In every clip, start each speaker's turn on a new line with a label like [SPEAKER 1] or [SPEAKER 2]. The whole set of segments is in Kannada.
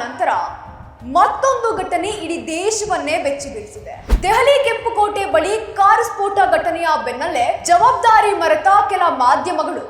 [SPEAKER 1] ನಂತರ ಮತ್ತೊಂದು ಘಟನೆ ಇಡೀ ದೇಶವನ್ನೇ ಬೆಚ್ಚಿ ಬೀಳಿಸಿದೆ. ದೆಹಲಿ ಕೆಂಪುಕೋಟೆ ಬಳಿ ಕಾರ್ ಸ್ಫೋಟ ಘಟನೆಯ ಬೆನ್ನಲ್ಲೇ ಜವಾಬ್ದಾರಿ ಮರೆತ ಕೆಲ ಮಾಧ್ಯಮಗಳು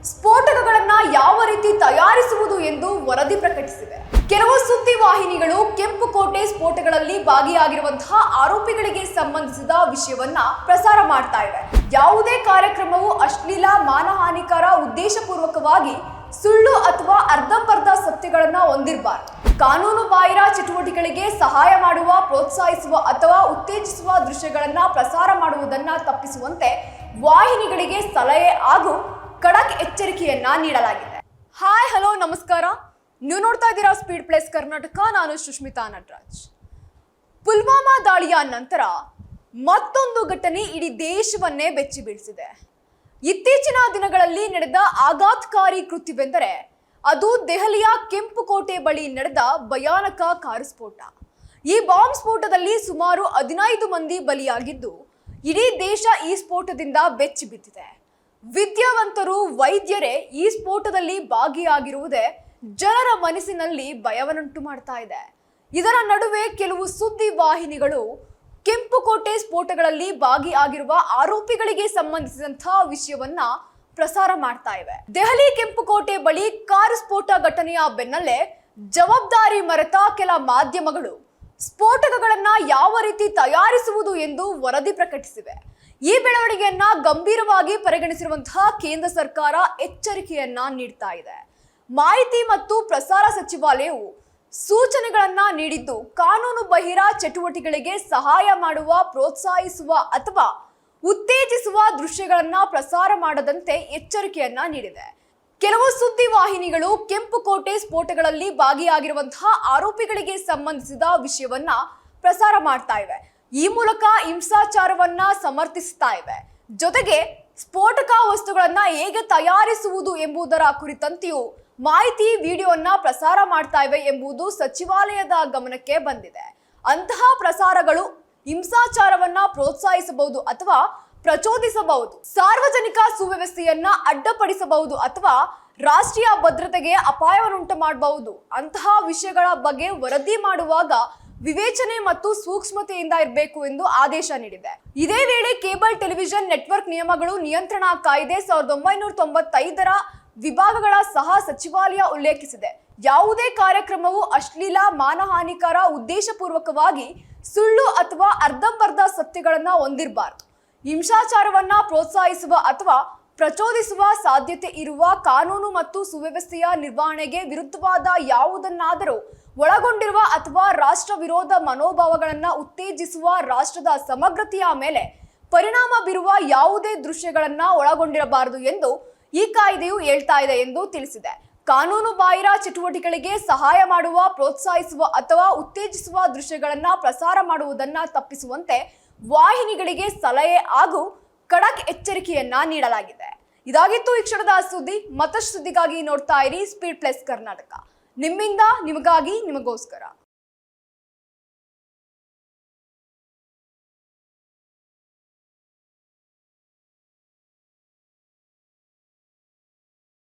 [SPEAKER 1] ಸ್ಫೋಟಕಗಳನ್ನ ಯಾವ ರೀತಿ ತಯಾರಿಸುವುದು ಎಂದು ವರದಿ ಪ್ರಕಟಿಸಿವೆ. ಕೆಲವು ಸುದ್ದಿ ವಾಹಿನಿಗಳು ಕೆಂಪುಕೋಟೆ ಸ್ಫೋಟಗಳಲ್ಲಿ ಭಾಗಿಯಾಗಿರುವಂತಹ ಆರೋಪಿಗಳಿಗೆ ಸಂಬಂಧಿಸಿದ ವಿಷಯವನ್ನ ಪ್ರಸಾರ ಮಾಡ್ತಾ ಇವೆ. ಯಾವುದೇ ಕಾರ್ಯಕ್ರಮವು ಅಶ್ಲೀಲ, ಮಾನಹಾನಿಕರ, ಉದ್ದೇಶಪೂರ್ವಕವಾಗಿ ಸುಳ್ಳು ಅಥವಾ ಅರ್ಧಂಬರ್ಧ ಸತ್ಯಗಳನ್ನ ಹೊಂದಿರಬಾರದು. ಕಾನೂನು ಬಾಹಿರ ಚಟುವಟಿಕೆಗಳಿಗೆ ಸಹಾಯ ಮಾಡುವ, ಪ್ರೋತ್ಸಾಹಿಸುವ ಅಥವಾ ಉತ್ತೇಜಿಸುವ ದೃಶ್ಯಗಳನ್ನ ಪ್ರಸಾರ ಮಾಡುವುದನ್ನ ತಪ್ಪಿಸುವಂತೆ ವಾಹಿನಿಗಳಿಗೆ ಸಲಹೆ ಹಾಗೂ ಖಡಕ್ ಎಚ್ಚರಿಕೆಯನ್ನ ನೀಡಲಾಗಿದೆ. ಹಾಯ್, ಹಲೋ, ನಮಸ್ಕಾರ. ನೀವು ನೋಡ್ತಾ ಇದ್ದೀರಾ ಸ್ಪೀಡ್ ಪ್ಲೇಸ್ ಕರ್ನಾಟಕ. ನಾನು ಸುಷ್ಮಿತಾ ನಟರಾಜ್. ಪುಲ್ವಾಮಾ ದಾಳಿಯ ನಂತರ ಮತ್ತೊಂದು ಘಟನೆ ಇಡೀ ದೇಶವನ್ನೇ ಬೆಚ್ಚಿ ಬೀಳಿಸಿದೆ. ಇತ್ತೀಚಿನ ದಿನಗಳಲ್ಲಿ ನಡೆದ ಆಘಾತಕಾರಿ ಕೃತ್ಯವೆಂದರೆ ಅದು ದೆಹಲಿಯ ಕೆಂಪುಕೋಟೆ ಬಳಿ ನಡೆದ ಭಯಾನಕ ಕಾರು ಸ್ಫೋಟ. ಈ ಬಾಂಬ್ ಸ್ಫೋಟದಲ್ಲಿ ಸುಮಾರು 15 ಮಂದಿ ಬಲಿಯಾಗಿದ್ದು, ಇಡೀ ದೇಶ ಈ ಸ್ಫೋಟದಿಂದ ಬೆಚ್ಚಿ ಬಿದ್ದಿದೆ. ವಿದ್ಯಾವಂತರು, ವೈದ್ಯರೇ ಈ ಸ್ಫೋಟದಲ್ಲಿ ಭಾಗಿಯಾಗಿರುವುದೇ ಜನರ ಮನಸ್ಸಿನಲ್ಲಿ ಭಯವನ್ನುಂಟು ಮಾಡ್ತಾ ಇದೆ. ಇದರ ನಡುವೆ ಕೆಲವು ಸುದ್ದಿ ವಾಹಿನಿಗಳು ಕೆಂಪುಕೋಟೆ ಸ್ಫೋಟಗಳಲ್ಲಿ ಭಾಗಿಯಾಗಿರುವ ಆರೋಪಿಗಳಿಗೆ ಸಂಬಂಧಿಸಿದಂತಹ ವಿಷಯವನ್ನ ಪ್ರಸಾರ ಮಾಡ್ತಾ ಇವೆ. ದೆಹಲಿ ಕೆಂಪುಕೋಟೆ ಬಳಿ ಕಾರು ಸ್ಫೋಟ ಘಟನೆಯ ಬೆನ್ನಲ್ಲೇ ಜವಾಬ್ದಾರಿ ಮರೆತ ಕೆಲ ಮಾಧ್ಯಮಗಳು ಸ್ಫೋಟಕಗಳನ್ನ ಯಾವ ರೀತಿ ತಯಾರಿಸುವುದು ಎಂದು ವರದಿ ಪ್ರಕಟಿಸಿವೆ. ಈ ಬೆಳವಣಿಗೆಯನ್ನ ಗಂಭೀರವಾಗಿ ಪರಿಗಣಿಸಿರುವಂತಹ ಕೇಂದ್ರ ಸರ್ಕಾರ ಎಚ್ಚರಿಕೆಯನ್ನ ನೀಡ್ತಾ ಇದೆ. ಮಾಹಿತಿ ಮತ್ತು ಪ್ರಸಾರ ಸಚಿವಾಲಯವು ಸೂಚನೆಗಳನ್ನ ನೀಡಿದ್ದು, ಕಾನೂನು ಬಾಹಿರ ಚಟುವಟಿಕೆಗಳಿಗೆ ಸಹಾಯ ಮಾಡುವ, ಪ್ರೋತ್ಸಾಹಿಸುವ ಅಥವಾ ಉತ್ತೇಜಿಸುವ ದೃಶ್ಯಗಳನ್ನ ಪ್ರಸಾರ ಮಾಡದಂತೆ ಎಚ್ಚರಿಕೆಯನ್ನ ನೀಡಿದೆ. ಕೆಲವು ಸುದ್ದಿ ವಾಹಿನಿಗಳು ಕೆಂಪುಕೋಟೆ ಸ್ಫೋಟಗಳಲ್ಲಿ ಭಾಗಿಯಾಗಿರುವಂತಹ ಆರೋಪಿಗಳಿಗೆ ಸಂಬಂಧಿಸಿದ ವಿಷಯವನ್ನ ಪ್ರಸಾರ ಮಾಡ್ತಾ ಇವೆ. ಈ ಮೂಲಕ ಹಿಂಸಾಚಾರವನ್ನ ಸಮರ್ಥಿಸ್ತಾ ಇವೆ. ಜೊತೆಗೆ ಸ್ಫೋಟಕ ವಸ್ತುಗಳನ್ನ ಹೇಗೆ ತಯಾರಿಸುವುದು ಎಂಬುದರ ಕುರಿತಂತೆಯೂ ಮಾಹಿತಿ, ವಿಡಿಯೋವನ್ನ ಪ್ರಸಾರ ಮಾಡ್ತಾ ಇವೆ ಎಂಬುದು ಸಚಿವಾಲಯದ ಗಮನಕ್ಕೆ ಬಂದಿದೆ. ಅಂತಹ ಪ್ರಸಾರಗಳು ಹಿಂಸಾಚಾರವನ್ನ ಪ್ರೋತ್ಸಾಹಿಸಬಹುದು ಅಥವಾ ಪ್ರಚೋದಿಸಬಹುದು, ಸಾರ್ವಜನಿಕ ಸುವ್ಯವಸ್ಥೆಯನ್ನ ಅಡ್ಡಪಡಿಸಬಹುದು ಅಥವಾ ರಾಷ್ಟ್ರೀಯ ಭದ್ರತೆಗೆ ಅಪಾಯವನ್ನುಂಟು ಮಾಡಬಹುದು. ಅಂತಹ ವಿಷಯಗಳ ಬಗ್ಗೆ ವರದಿ ಮಾಡುವಾಗ ವಿವೇಚನೆ ಮತ್ತು ಸೂಕ್ಷ್ಮತೆಯಿಂದ ಇರಬೇಕು ಎಂದು ಆದೇಶ ನೀಡಿದೆ. ಇದೇ ವೇಳೆ ಕೇಬಲ್ ಟೆಲಿವಿಷನ್ ನೆಟ್ವರ್ಕ್ ನಿಯಮಗಳು ನಿಯಂತ್ರಣ ಕಾಯ್ದೆ 1995ರ ವಿಭಾಗಗಳ ಸಹ ಸಚಿವಾಲಯ ಉಲ್ಲೇಖಿಸಿದೆ. ಯಾವುದೇ ಕಾರ್ಯಕ್ರಮವು ಅಶ್ಲೀಲ, ಮಾನಹಾನಿಕರ, ಉದ್ದೇಶಪೂರ್ವಕವಾಗಿ ಸುಳ್ಳು ಅಥವಾ ಅರ್ಧಂಬರ್ಧ ಸತ್ಯಗಳನ್ನ ಹೊಂದಿರಬಾರದು. ಹಿಂಸಾಚಾರವನ್ನ ಪ್ರೋತ್ಸಾಹಿಸುವ ಅಥವಾ ಪ್ರಚೋದಿಸುವ ಸಾಧ್ಯತೆ ಇರುವ, ಕಾನೂನು ಮತ್ತು ಸುವ್ಯವಸ್ಥೆಯ ನಿರ್ವಹಣೆಗೆ ವಿರುದ್ಧವಾದ ಯಾವುದನ್ನಾದರೂ ಒಳಗೊಂಡಿರುವ ಅಥವಾ ರಾಷ್ಟ್ರ ವಿರೋಧ ಮನೋಭಾವಗಳನ್ನ ಉತ್ತೇಜಿಸುವ, ರಾಷ್ಟ್ರದ ಸಮಗ್ರತೆಯ ಮೇಲೆ ಪರಿಣಾಮ ಬೀರುವ ಯಾವುದೇ ದೃಶ್ಯಗಳನ್ನ ಒಳಗೊಂಡಿರಬಾರದು ಎಂದು ಈ ಕಾಯ್ದೆಯು ಹೇಳ್ತಾ ಇದೆ ಎಂದು ತಿಳಿಸಿದೆ. ಕಾನೂನು ಬಾಹಿರ ಚಟುವಟಿಕೆಗಳಿಗೆ ಸಹಾಯ ಮಾಡುವ, ಪ್ರೋತ್ಸಾಹಿಸುವ ಅಥವಾ ಉತ್ತೇಜಿಸುವ ದೃಶ್ಯಗಳನ್ನ ಪ್ರಸಾರ ಮಾಡುವುದನ್ನ ತಪ್ಪಿಸುವಂತೆ ವಾಹಿನಿಗಳಿಗೆ ಸಲಹೆ ಹಾಗೂ ಖಡಕ್ ಎಚ್ಚರಿಕೆಯನ್ನ ನೀಡಲಾಗಿದೆ. ಇದಾಗಿತ್ತು ಈ ಕ್ಷಣದ ಸುದ್ದಿ. ಮತ್ತಷ್ಟು ಸುದ್ದಿಗಾಗಿ ನೋಡ್ತಾ ಇರಿ ಸ್ಪೀಡ್ ಪ್ಲಸ್ ಕರ್ನಾಟಕ. ನಿಮ್ಮಿಂದ ನಿಮಗಾಗಿ, ನಿಮಗೋಸ್ಕರ.